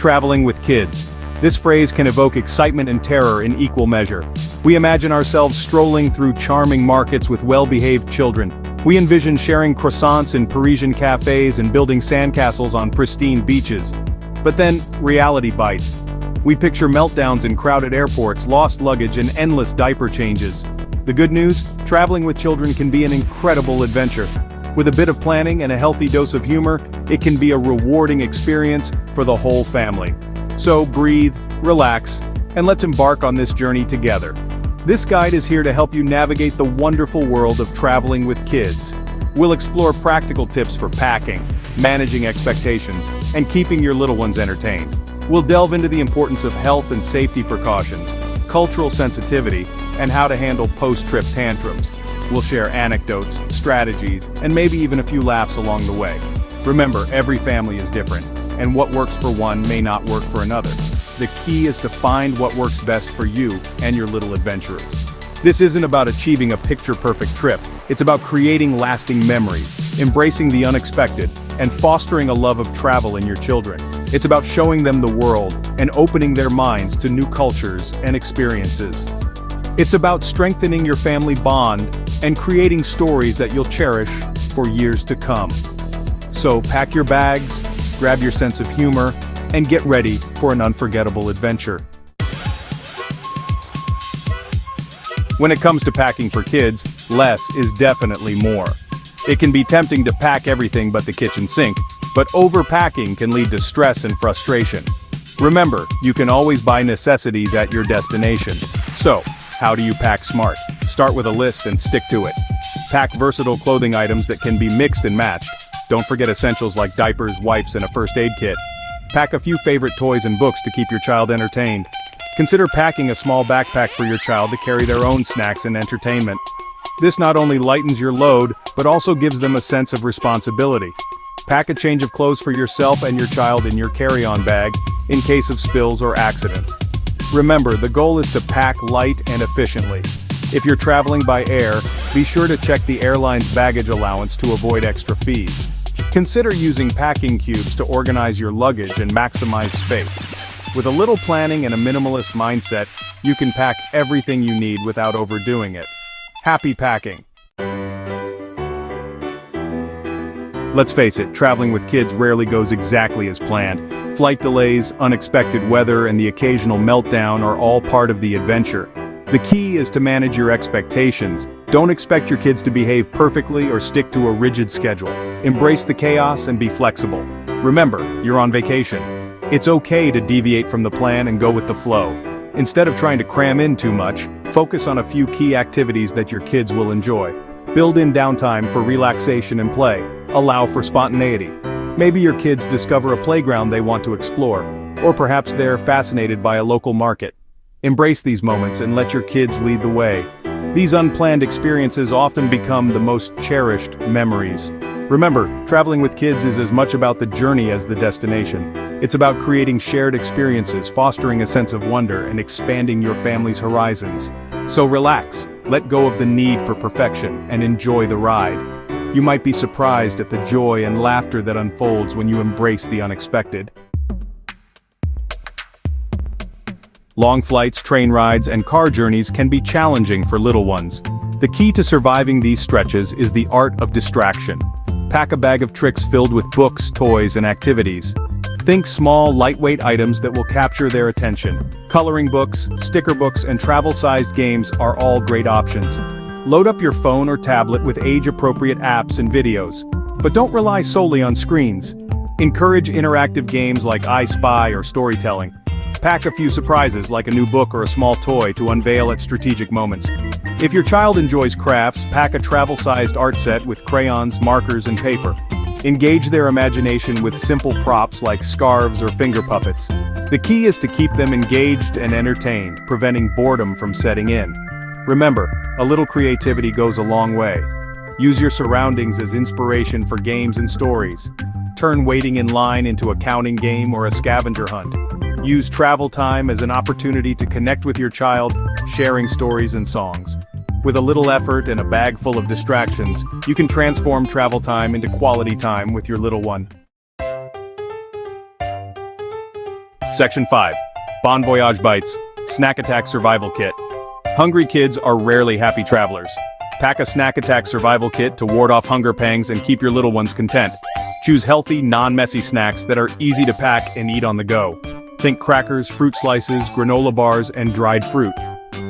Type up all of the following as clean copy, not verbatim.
Traveling with kids. This phrase can evoke excitement and terror in equal measure. We imagine ourselves strolling through charming markets with well-behaved children. We envision sharing croissants in Parisian cafes and building sandcastles on pristine beaches. But then, reality bites. We picture meltdowns in crowded airports, lost luggage, and endless diaper changes. The good news? Traveling with children can be an incredible adventure. With a bit of planning and a healthy dose of humor, it can be a rewarding experience for the whole family. So breathe, relax, and let's embark on this journey together. This guide is here to help you navigate the wonderful world of traveling with kids. We'll explore practical tips for packing, managing expectations, and keeping your little ones entertained. We'll delve into the importance of health and safety precautions, cultural sensitivity, and how to handle post-trip tantrums. We'll share anecdotes, strategies, and maybe even a few laughs along the way. Remember, every family is different, and what works for one may not work for another. The key is to find what works best for you and your little adventurers. This isn't about achieving a picture-perfect trip, it's about creating lasting memories, embracing the unexpected, and fostering a love of travel in your children. It's about showing them the world and opening their minds to new cultures and experiences. It's about strengthening your family bond and creating stories that you'll cherish for years to come. So pack your bags, grab your sense of humor, and get ready for an unforgettable adventure. When it comes to packing for kids, less is definitely more. It can be tempting to pack everything but the kitchen sink, but overpacking can lead to stress and frustration. Remember, you can always buy necessities at your destination. So, how do you pack smart? Start with a list and stick to it. Pack versatile clothing items that can be mixed and matched. Don't forget essentials like diapers, wipes, and a first aid kit. Pack a few favorite toys and books to keep your child entertained. Consider packing a small backpack for your child to carry their own snacks and entertainment. This not only lightens your load, but also gives them a sense of responsibility. Pack a change of clothes for yourself and your child in your carry-on bag, in case of spills or accidents. Remember, the goal is to pack light and efficiently. If you're traveling by air, be sure to check the airline's baggage allowance to avoid extra fees. Consider using packing cubes to organize your luggage and maximize space. With a little planning and a minimalist mindset, you can pack everything you need without overdoing it. Happy packing! Let's face it, traveling with kids rarely goes exactly as planned. Flight delays, unexpected weather, and the occasional meltdown are all part of the adventure. The key is to manage your expectations. Don't expect your kids to behave perfectly or stick to a rigid schedule. Embrace the chaos and be flexible. Remember, you're on vacation. It's okay to deviate from the plan and go with the flow. Instead of trying to cram in too much, focus on a few key activities that your kids will enjoy. Build in downtime for relaxation and play. Allow for spontaneity. Maybe your kids discover a playground they want to explore, or perhaps they're fascinated by a local market. Embrace these moments and let your kids lead the way. These unplanned experiences often become the most cherished memories. Remember, traveling with kids is as much about the journey as the destination. It's about creating shared experiences, fostering a sense of wonder, and expanding your family's horizons. So relax, let go of the need for perfection, and enjoy the ride. You might be surprised at the joy and laughter that unfolds when you embrace the unexpected. Long flights, train rides, and car journeys can be challenging for little ones. The key to surviving these stretches is the art of distraction. Pack a bag of tricks filled with books, toys, and activities. Think small, lightweight items that will capture their attention. Coloring books, sticker books, and travel-sized games are all great options. Load up your phone or tablet with age-appropriate apps and videos. But don't rely solely on screens. Encourage interactive games like I Spy or storytelling. Pack a few surprises like a new book or a small toy to unveil at strategic moments. If your child enjoys crafts, pack a travel-sized art set with crayons, markers, and paper. Engage their imagination with simple props like scarves or finger puppets. The key is to keep them engaged and entertained, preventing boredom from setting in. Remember, a little creativity goes a long way. Use your surroundings as inspiration for games and stories. Turn waiting in line into a counting game or a scavenger hunt. Use travel time as an opportunity to connect with your child, sharing stories and songs. With a little effort and a bag full of distractions, you can transform travel time into quality time with your little one. Section 5. Bon Voyage Bites, Snack Attack Survival Kit. Hungry kids are rarely happy travelers. Pack a snack attack survival kit to ward off hunger pangs and keep your little ones content. Choose healthy, non-messy snacks that are easy to pack and eat on the go. Think crackers, fruit slices, granola bars, and dried fruit.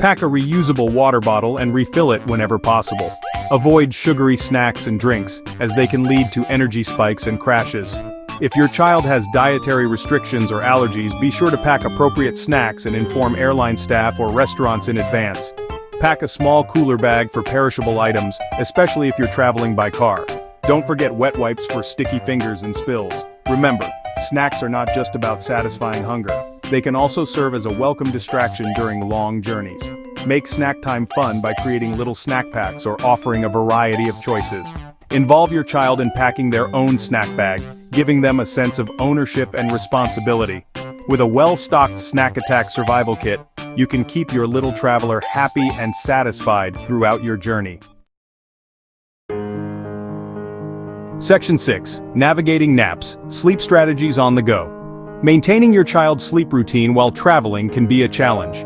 Pack a reusable water bottle and refill it whenever possible. Avoid sugary snacks and drinks, as they can lead to energy spikes and crashes. If your child has dietary restrictions or allergies, be sure to pack appropriate snacks and inform airline staff or restaurants in advance. Pack a small cooler bag for perishable items, especially if you're traveling by car. Don't forget wet wipes for sticky fingers and spills. Remember, snacks are not just about satisfying hunger. They can also serve as a welcome distraction during long journeys. Make snack time fun by creating little snack packs or offering a variety of choices. Involve your child in packing their own snack bag, giving them a sense of ownership and responsibility. With a well-stocked snack attack survival kit, you can keep your little traveler happy and satisfied throughout your journey. Section 6. Navigating naps, sleep strategies on the go. Maintaining your child's sleep routine while traveling can be a challenge.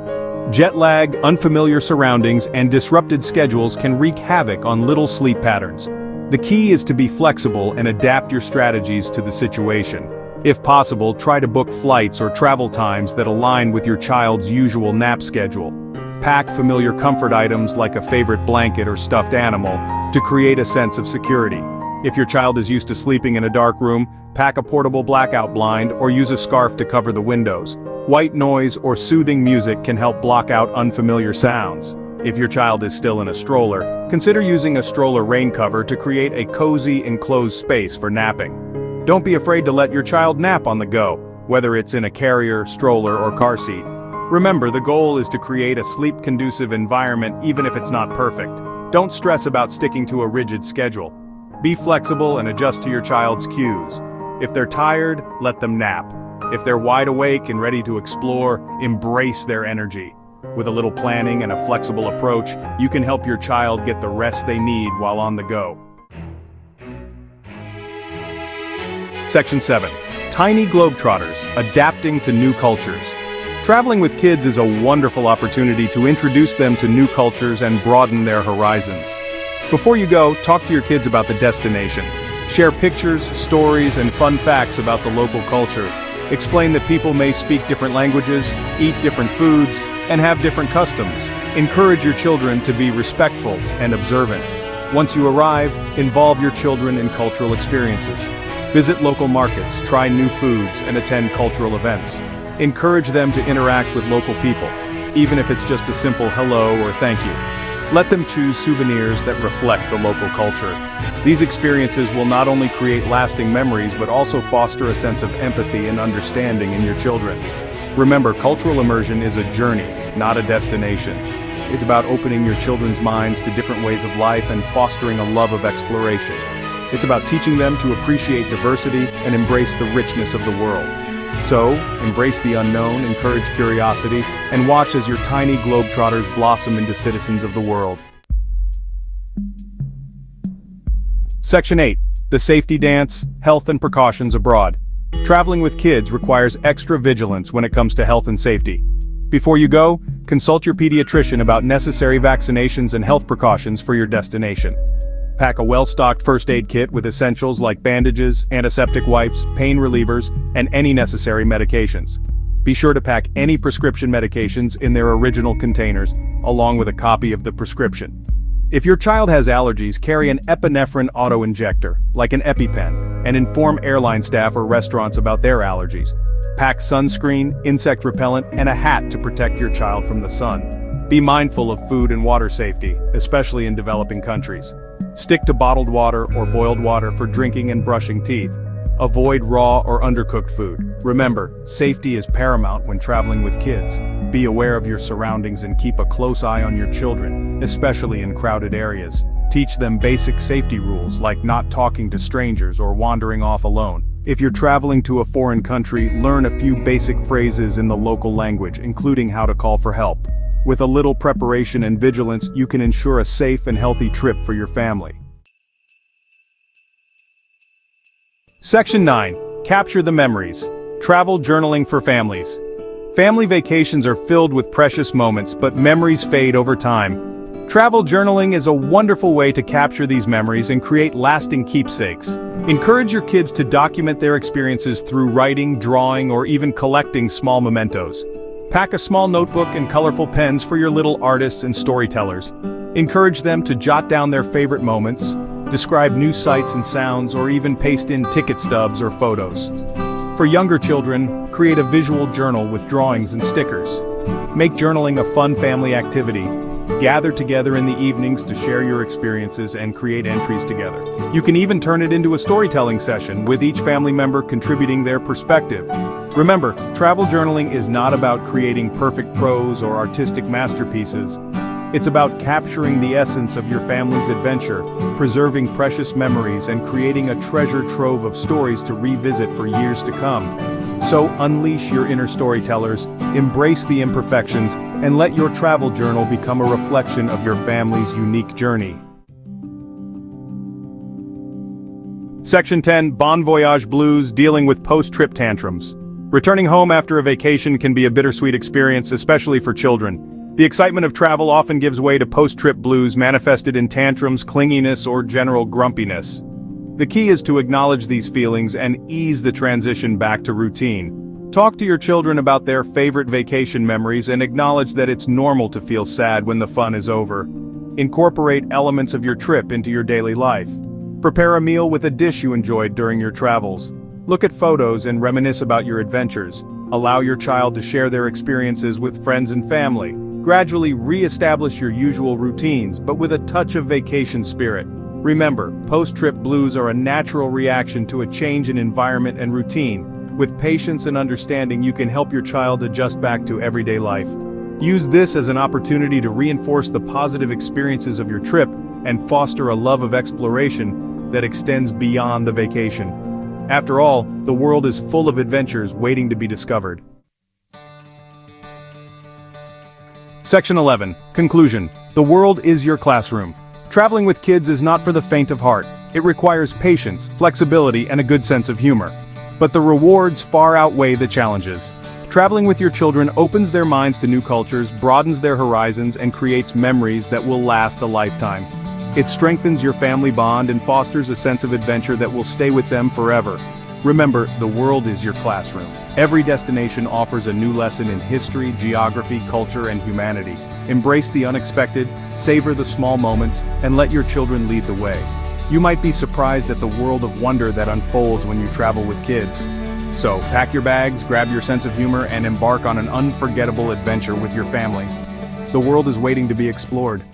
Jet lag, unfamiliar surroundings, and disrupted schedules can wreak havoc on little sleep patterns. The key is to be flexible and adapt your strategies to the situation. If possible, try to book flights or travel times that align with your child's usual nap schedule. Pack familiar comfort items like a favorite blanket or stuffed animal to create a sense of security. If your child is used to sleeping in a dark room, pack a portable blackout blind or use a scarf to cover the windows. White noise or soothing music can help block out unfamiliar sounds. If your child is still in a stroller, consider using a stroller rain cover to create a cozy, enclosed space for napping. Don't be afraid to let your child nap on the go, whether it's in a carrier, stroller, or car seat. Remember, the goal is to create a sleep-conducive environment even if it's not perfect. Don't stress about sticking to a rigid schedule. Be flexible and adjust to your child's cues. If they're tired, let them nap. If they're wide awake and ready to explore, embrace their energy. With a little planning and a flexible approach, you can help your child get the rest they need while on the go. Section 7. Tiny Globetrotters, Adapting to New Cultures. Traveling with kids is a wonderful opportunity to introduce them to new cultures and broaden their horizons. Before you go, talk to your kids about the destination. Share pictures, stories, and fun facts about the local culture. Explain that people may speak different languages, eat different foods, and have different customs. Encourage your children to be respectful and observant. Once you arrive, involve your children in cultural experiences. Visit local markets, try new foods, and attend cultural events. Encourage them to interact with local people, even if it's just a simple hello or thank you. Let them choose souvenirs that reflect the local culture. These experiences will not only create lasting memories but also foster a sense of empathy and understanding in your children. Remember, cultural immersion is a journey, not a destination. It's about opening your children's minds to different ways of life and fostering a love of exploration. It's about teaching them to appreciate diversity and embrace the richness of the world. So, embrace the unknown, encourage curiosity, and watch as your tiny globetrotters blossom into citizens of the world. Section 8. The Safety Dance, Health and Precautions Abroad. Traveling with kids requires extra vigilance when it comes to health and safety. Before you go, consult your pediatrician about necessary vaccinations and health precautions for your destination. Pack a well-stocked first aid kit with essentials like bandages, antiseptic wipes, pain relievers, and any necessary medications. Be sure to pack any prescription medications in their original containers, along with a copy of the prescription. If your child has allergies, carry an epinephrine auto-injector, like an EpiPen, and inform airline staff or restaurants about their allergies. Pack sunscreen, insect repellent, and a hat to protect your child from the sun. Be mindful of food and water safety, especially in developing countries. Stick to bottled water or boiled water for drinking and brushing teeth. Avoid raw or undercooked food. Remember, safety is paramount when traveling with kids. Be aware of your surroundings and keep a close eye on your children, especially in crowded areas. Teach them basic safety rules like not talking to strangers or wandering off alone. If you're traveling to a foreign country, learn a few basic phrases in the local language, including how to call for help. With a little preparation and vigilance, you can ensure a safe and healthy trip for your family. Section 9. Capture the memories. Travel journaling for families. Family vacations are filled with precious moments, but memories fade over time. Travel journaling is a wonderful way to capture these memories and create lasting keepsakes. Encourage your kids to document their experiences through writing, drawing, or even collecting small mementos. Pack a small notebook and colorful pens for your little artists and storytellers. Encourage them to jot down their favorite moments, describe new sights and sounds, or even paste in ticket stubs or photos. For younger children, create a visual journal with drawings and stickers. Make journaling a fun family activity. Gather together in the evenings to share your experiences and create entries together. You can even turn it into a storytelling session, with each family member contributing their perspective. Remember, travel journaling is not about creating perfect prose or artistic masterpieces. It's about capturing the essence of your family's adventure, preserving precious memories, and creating a treasure trove of stories to revisit for years to come. So unleash your inner storytellers, embrace the imperfections, and let your travel journal become a reflection of your family's unique journey. Section 10. Bon Voyage Blues, dealing with post-trip tantrums. Returning home after a vacation can be a bittersweet experience, especially for children. The excitement of travel often gives way to post-trip blues manifested in tantrums, clinginess, or general grumpiness. The key is to acknowledge these feelings and ease the transition back to routine. Talk to your children about their favorite vacation memories and acknowledge that it's normal to feel sad when the fun is over. Incorporate elements of your trip into your daily life. Prepare a meal with a dish you enjoyed during your travels. Look at photos and reminisce about your adventures. Allow your child to share their experiences with friends and family. Gradually re-establish your usual routines, but with a touch of vacation spirit. Remember, post-trip blues are a natural reaction to a change in environment and routine. With patience and understanding, you can help your child adjust back to everyday life. Use this as an opportunity to reinforce the positive experiences of your trip and foster a love of exploration that extends beyond the vacation. After all, the world is full of adventures waiting to be discovered. Section 11. Conclusion. The world is your classroom. Traveling with kids is not for the faint of heart. It requires patience, flexibility, and a good sense of humor. But the rewards far outweigh the challenges. Traveling with your children opens their minds to new cultures, broadens their horizons, and creates memories that will last a lifetime. It strengthens your family bond and fosters a sense of adventure that will stay with them forever. Remember, the world is your classroom. Every destination offers a new lesson in history, geography, culture, and humanity. Embrace the unexpected, savor the small moments, and let your children lead the way. You might be surprised at the world of wonder that unfolds when you travel with kids. So, pack your bags, grab your sense of humor, and embark on an unforgettable adventure with your family. The world is waiting to be explored.